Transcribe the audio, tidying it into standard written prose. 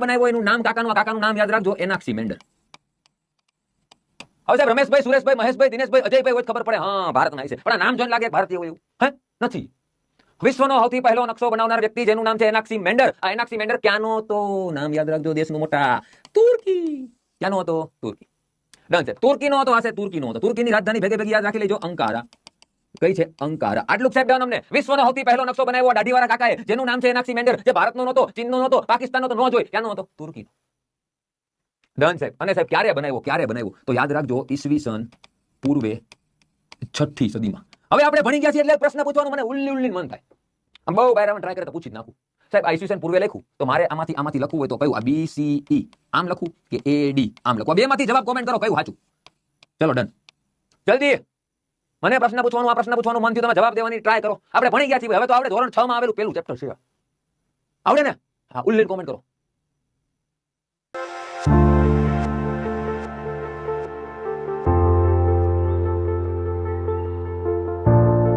ક્યાં બનાવ્યો એનું નામ કાકાનું નામ યાદ રાખજો, એનાક્સીમેન્ડર. હવે સાહેબ રમેશભાઈ, સુરેશભાઈ, મહેશભાઈ, દિનેશભાઈ, અજયભાઈ હોય ખબર પડે હા ભારતના છે, પણ આ નામ જોઈને લાગે ભારતીય હોય એવું હે નથી. વિશ્વનો સૌથી પહેલો નકશો બનાવનાર વ્યક્તિ જેનું નામ છે એનાક્સીમેન્ડર. આ એનાક્સીમેન્ડર ક્યાંનો હતો? નામ યાદ રાખજો, દેશનું મોટા તુર્કી. ક્યાંનો હતો? તુર્કી. ડન છે. તુર્કીનો હતો, આ છે તુર્કીનો હતો. તુર્કીની રાજધાની ભેગે ભેગી યાદ રાખી લેજો, અંકારા. કઈ છે? અંકારા. આટલું સાહેબ ડન. અમને વિશ્વનો સૌથી પહેલો નકશો બનાવ્યો દાઢીવાળા કાકાએ, જેનું નામ છે એનાક્સીમેન્ડર, જે ભારતનો નહોતો, ચીનનો નહોતો, પાકિસ્તાનનો તો ન જોઈ, ક્યાંનો હતો? તુર્કીનો. ડન સાહેબ. અને સાહેબ ક્યારે બનાવ્યો તો યાદ રાખજો, ઈસવીસન પૂર્વે 6ઠી સદીમાં. હવે આપણે ભણી ગયા છીએ એટલે પ્રશ્ન પૂછવાનું મને ઉલ્લી મન થાય. આમ બહુ બહાર ટ્રાય કરે તો પૂછી જ નાખું. સાહેબ આ ઈસવીસન પૂર્વે લખું તો મારે આમાંથી લખવું હોય તો કયું? આ BCE આમ લખું કે AD આમ લખું? બે માંથી જવાબ કોમેન્ટ કરો, કયું સાચું? ચલો ડન. જલ્દી મને પ્રશ્ન પૂછવાનું મન થયું, તમે જવાબ દેવાની ટ્રાય કરો. આપણે ભણી ગયા છીએ, હવે તો આપણે ધોરણ 6 માં આવેલું પેલું ચેપ્ટર છે. આવડે ને? હા, ઉલ્લેખ કોમેન્ટ કરો.